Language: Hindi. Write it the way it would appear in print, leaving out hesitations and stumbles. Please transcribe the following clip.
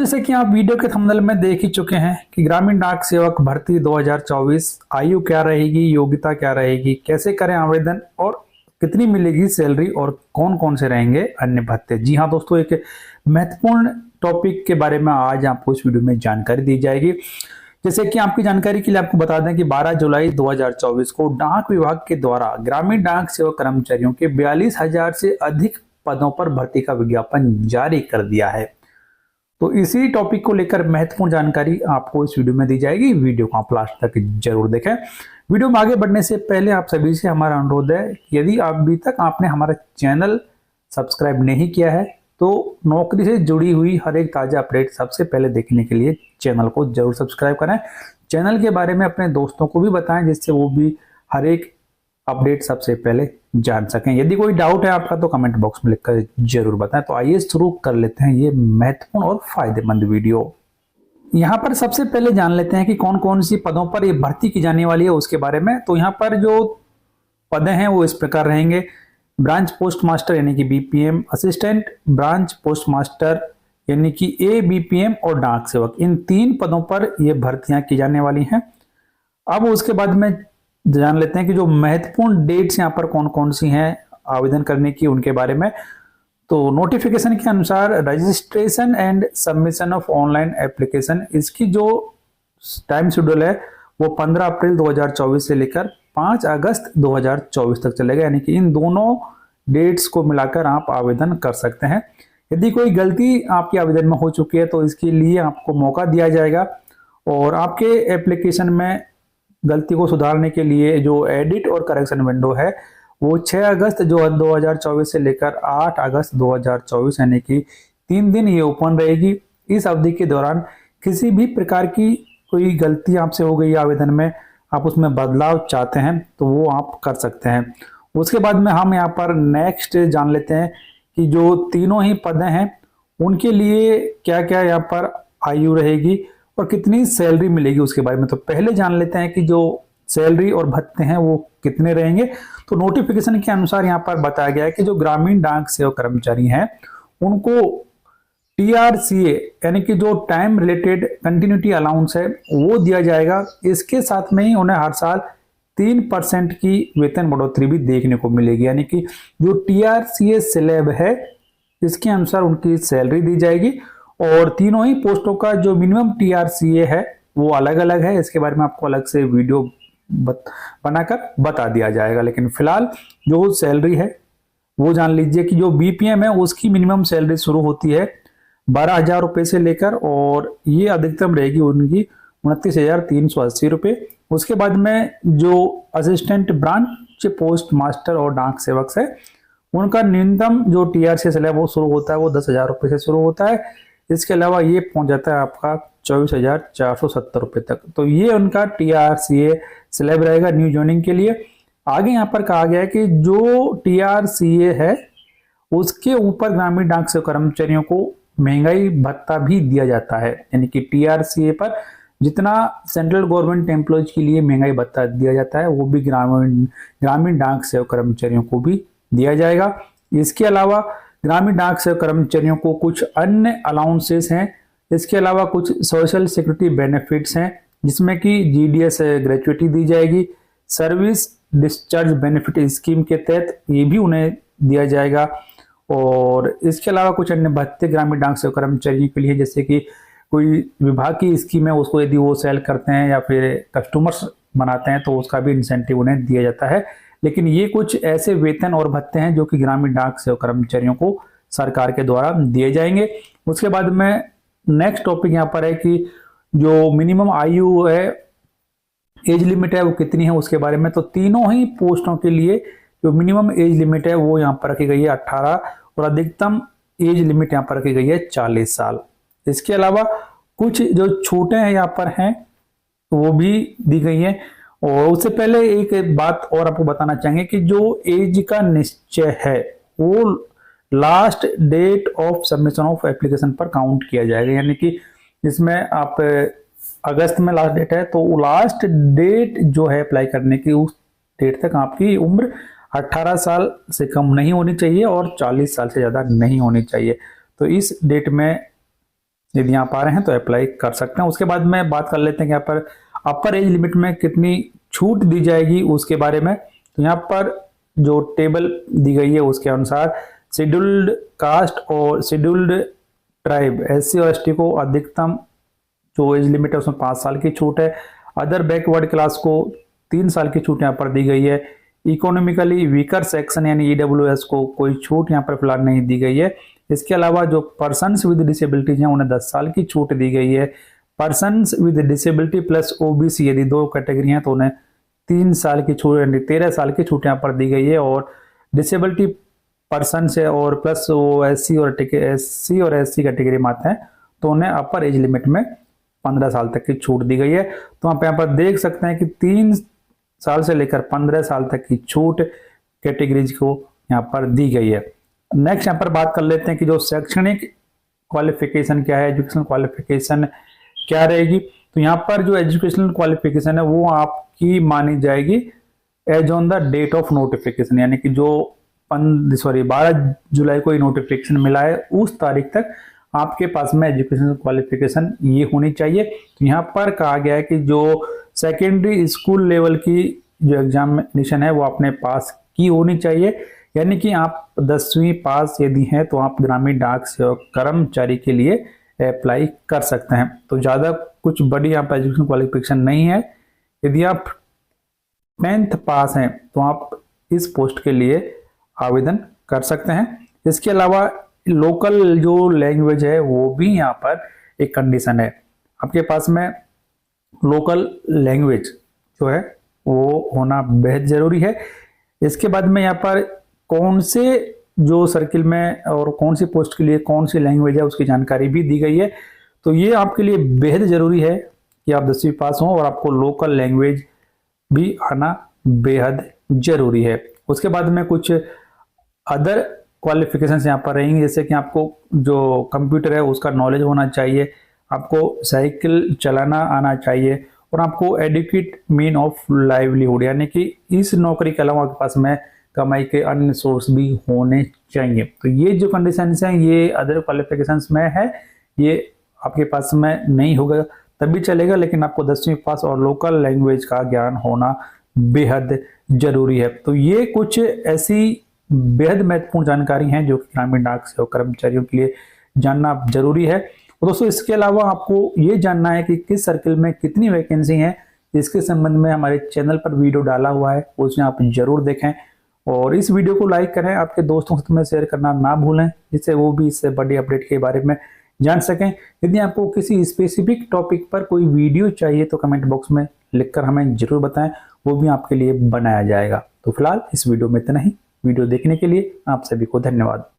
जैसे कि आप वीडियो के थंबनेल में देख ही चुके हैं कि ग्रामीण डाक सेवक भर्ती 2024 आयु क्या रहेगी, योग्यता क्या रहेगी, कैसे करें आवेदन और कितनी मिलेगी सैलरी और कौन कौन से रहेंगे अन्य भत्ते। जी हाँ दोस्तों, एक महत्वपूर्ण टॉपिक के बारे में आज आपको इस वीडियो में जानकारी दी जाएगी। जैसे कि आपकी जानकारी के लिए आपको बता दें कि 12 जुलाई 2024 को डाक विभाग के द्वारा ग्रामीण डाक सेवक कर्मचारियों के 42,000 से अधिक पदों पर भर्ती का विज्ञापन जारी कर दिया है। तो इसी टॉपिक को लेकर महत्वपूर्ण जानकारी आपको इस वीडियो में दी जाएगी। वीडियो को आप लास्ट तक जरूर देखें। वीडियो में आगे बढ़ने से पहले आप सभी से हमारा अनुरोध है कि यदि अभी तक आपने हमारा चैनल सब्सक्राइब नहीं किया है तो नौकरी से जुड़ी हुई हर एक ताजा अपडेट सबसे पहले देखने के लिए चैनल को जरूर सब्सक्राइब करें। चैनल के बारे में अपने दोस्तों को भी बताएं जिससे वो भी हर एक अपडेट सबसे पहले जान सकें। यदि कोई डाउट है आपका तो कमेंट बॉक्स में लिखकर जरूर बताएं। तो आइए शुरू कर लेते हैं ये महत्वपूर्ण और फायदेमंद वीडियो। यहाँ पर सबसे पहले जान लेते हैं कि कौन कौन सी पदों पर ये भर्ती की जाने वाली है उसके बारे में। तो यहाँ पर जो पद हैं वो इस प्रकार रहेंगे: ब्रांच पोस्ट मास्टर यानी कि BPM, assistant branch post master यानी कि एबीपीएम और डाक सेवक। इन 3 पदों पर ये भर्तियां की जाने वाली हैं। अब उसके बाद में जान लेते हैं कि जो महत्वपूर्ण डेट्स यहाँ पर कौन कौन सी हैं आवेदन करने की उनके बारे में। तो नोटिफिकेशन के अनुसार registration and submission of online application, इसकी जो टाइम शेड्यूल है वो 15 अप्रैल 2024 से लेकर 5 अगस्त 2024 तक चलेगा। यानी कि इन दोनों डेट्स को मिलाकर आप आवेदन कर सकते हैं। यदि कोई गलती आपके आवेदन में हो चुकी है तो इसके लिए आपको मौका दिया जाएगा और आपके एप्लीकेशन में गलती को सुधारने के लिए जो एडिट और करेक्शन विंडो है वो 6 अगस्त जो 2024 से लेकर 8 अगस्त 2024 यानी कि 3 दिन ये ओपन रहेगी। इस अवधि के दौरान किसी भी प्रकार की कोई गलती आपसे हो गई आवेदन में, आप उसमें बदलाव चाहते हैं तो वो आप कर सकते हैं। उसके बाद में हम यहाँ पर नेक्स्ट जान लेते हैं कि जो तीनों ही पद हैं उनके लिए क्या क्या यहाँ पर आयु रहेगी और कितनी सैलरी मिलेगी उसके बारे में। तो पहले जान लेते हैं कि जो सैलरी और भत्ते हैं वो कितने रहेंगे। तो नोटिफिकेशन के अनुसार यहाँ पर बताया गया है कि जो ग्रामीण डाक सेवक कर्मचारी हैं उनको टीआरसीए यानी कि जो टाइम रिलेटेड कंटिन्यूटी अलाउंस है वो दिया जाएगा। इसके साथ में ही उन्हें हर साल 3% की वेतन बढ़ोतरी भी देखने को मिलेगी। यानी कि जो टीआरसीए स्लैब है इसके अनुसार उनकी सैलरी दी जाएगी और तीनों ही पोस्टों का जो मिनिमम टीआरसीए है वो अलग अलग है। इसके बारे में आपको अलग से वीडियो बनाकर बता दिया जाएगा। लेकिन फिलहाल जो सैलरी है वो जान लीजिए कि जो बीपीएम है उसकी मिनिमम सैलरी शुरू होती है 12,000 रुपए से लेकर और ये अधिकतम रहेगी उनकी 29,380 रुपए। उसके बाद में जो असिस्टेंट ब्रांच पोस्ट मास्टर और डाक सेवक है उनका न्यूनतम जो टीआरसी स्लैब वो शुरू होता है वो 10,000 रुपए से शुरू होता है। इसके अलावा ये पहुंच जाता है आपका 24,470 रुपए तक। तो ये उनका टीआरसीए स्लैब रहेगा न्यू ज्वाइनिंग के लिए। आगे यहाँ पर कहा गया है कि जो टीआरसीए है उसके ऊपर ग्रामीण डाक सेवक कर्मचारियों को महंगाई भत्ता भी दिया जाता है। यानी कि टीआरसीए पर जितना सेंट्रल गवर्नमेंट एम्प्लॉयज के लिए महंगाई भत्ता दिया जाता है वो भी ग्रामीण डाक सेवक कर्मचारियों को भी दिया जाएगा। इसके अलावा ग्रामीण डाक सेवक कर्मचारियों को कुछ अन्य अलाउंसेस हैं। इसके अलावा कुछ सोशल सिक्योरिटी बेनिफिट्स हैं जिसमें कि जीडीएस ग्रेचुइटी दी जाएगी। सर्विस डिस्चार्ज बेनिफिट स्कीम के तहत ये भी उन्हें दिया जाएगा। और इसके अलावा कुछ अन्य भत्ते ग्रामीण डाक सेवक कर्मचारियों के लिए, जैसे कि कोई विभाग की स्कीम है उसको यदि वो सेल करते हैं या फिर कस्टमर्स बनाते हैं तो उसका भी इंसेंटिव उन्हें दिया जाता है। लेकिन ये कुछ ऐसे वेतन और भत्ते हैं जो कि ग्रामीण डाक सेवक कर्मचारियों को सरकार के द्वारा दिए जाएंगे। उसके बाद में नेक्स्ट टॉपिक यहाँ पर है कि जो मिनिमम आयु है, एज लिमिट है वो कितनी है उसके बारे में। तो तीनों ही पोस्टों के लिए जो मिनिमम एज लिमिट है वो यहाँ पर रखी गई है 18 और अधिकतम एज लिमिट यहाँ पर रखी गई है 40 साल। इसके अलावा कुछ जो छूटें हैं यहाँ पर हैं वो भी दी गई है। और उससे पहले एक बात और आपको बताना चाहेंगे कि जो एज का निश्चय है वो last date of submission of application पर काउंट किया जाएगा। यानी कि इसमें आप अगस्त में लास्ट डेट है तो लास्ट डेट जो है अप्लाई करने की उस डेट तक आपकी उम्र 18 साल से कम नहीं होनी चाहिए और 40 साल से ज़्यादा नहीं होनी चाहिए। तो इस डेट में यदि आप आ रहे हैं तो अप्लाई कर सकते हैं। उसके बाद में बात कर लेते हैं कि यहाँ पर अपर एज लिमिट में कितनी छूट दी जाएगी उसके बारे में। तो यहाँ पर जो टेबल दी गई है उसके अनुसार शेड्यूल्ड कास्ट और शेड्यूल्ड ट्राइब SC और ST को अधिकतम जो एज लिमिट है उसमें 5 साल की छूट है। अदर बैकवर्ड क्लास को 3 साल की छूट यहाँ पर दी गई है। इकोनॉमिकली वीकर सेक्शन यानी EWS को कोई छूट यहाँ पर फिलहाल नहीं दी गई है। इसके अलावा जो पर्सन्स विद डिसेबिलिटीज हैं उन्हें 10 साल की छूट दी गई है। Persons with disability plus OBC यदि 2 कैटेगरी हैं तो उन्हें 3 साल की छूट यानी 13 साल की छूट यहाँ पर दी गई है। और डिसेबिलिटी पर्सन से और प्लस वो SC और SC कैटेगरी में आते हैं तो उन्हें अपर एज लिमिट में 15 साल तक की छूट दी गई है। तो आप यहाँ पर देख सकते हैं कि 3 साल से लेकर 15 साल तक की छूट कैटेगरीज को यहाँ पर दी गई है। नेक्स्ट यहाँ पर बात कर लेते हैं कि जो शैक्षणिक क्वालिफिकेशन क्या है, एजुकेशनल क्वालिफिकेशन क्या रहेगी। तो यहाँ पर जो एजुकेशनल क्वालिफिकेशन है वो आपकी मानी जाएगी as on the date of notification, यानी कि जो 12 जुलाई को ये नोटिफिकेशन मिला है उस तारीख तक आपके पास में एजुकेशनल क्वालिफिकेशन ये होनी चाहिए। तो यहाँ पर कहा गया है कि जो सेकेंडरी स्कूल लेवल की जो एग्जामिनेशन है वो आपने पास की होनी चाहिए, यानी कि आप 10वीं पास यदि हैं तो आप ग्रामीण डाक सेवक कर्मचारी के लिए अप्लाई कर सकते हैं। तो ज़्यादा कुछ बड़ी यहाँ पर एजुकेशन क्वालिफिकेशन नहीं है। यदि आप 10th पास हैं तो आप इस पोस्ट के लिए आवेदन कर सकते हैं। इसके अलावा लोकल जो लैंग्वेज है वो भी यहाँ पर एक कंडीशन है, आपके पास में लोकल लैंग्वेज जो है वो होना बेहद जरूरी है। इसके बाद में यहाँ पर कौन से जो सर्किल में और कौन सी पोस्ट के लिए कौन सी लैंग्वेज है उसकी जानकारी भी दी गई है। तो ये आपके लिए बेहद जरूरी है कि आप 10वीं पास हों और आपको लोकल लैंग्वेज भी आना बेहद जरूरी है। उसके बाद में कुछ अदर क्वालिफिकेशंस यहाँ पर रहेंगी, जैसे कि आपको जो कंप्यूटर है उसका नॉलेज होना चाहिए, आपको साइकिल चलाना आना चाहिए और आपको एडुकेट मीन ऑफ लाइवलीहुड, यानी कि इस नौकरी के अलावा आपके पास में कमाई के अन्य सोर्स भी होने चाहिए। तो ये जो कंडीशंस हैं ये अदर क्वालिफिकेशंस में है, ये आपके पास में नहीं होगा तभी चलेगा, लेकिन आपको 10वीं पास और लोकल लैंग्वेज का ज्ञान होना बेहद जरूरी है। तो ये कुछ ऐसी बेहद महत्वपूर्ण जानकारी हैं जो कि ग्रामीण डाक सेवक कर्मचारियों के लिए जानना जरूरी है। और दोस्तों इसके अलावा आपको ये जानना है कि किस सर्किल में कितनी वैकेंसी है, इसके संबंध में हमारे चैनल पर वीडियो डाला हुआ है, उसमें आप जरूर देखें और इस वीडियो को लाइक करें, आपके दोस्तों से शेयर करना ना भूलें जिससे वो भी इससे बड़ी अपडेट के बारे में जान सकें। यदि आपको किसी स्पेसिफिक टॉपिक पर कोई वीडियो चाहिए तो कमेंट बॉक्स में लिखकर हमें जरूर बताएं, वो भी आपके लिए बनाया जाएगा। तो फिलहाल इस वीडियो में इतना ही। वीडियो देखने के लिए आप सभी को धन्यवाद।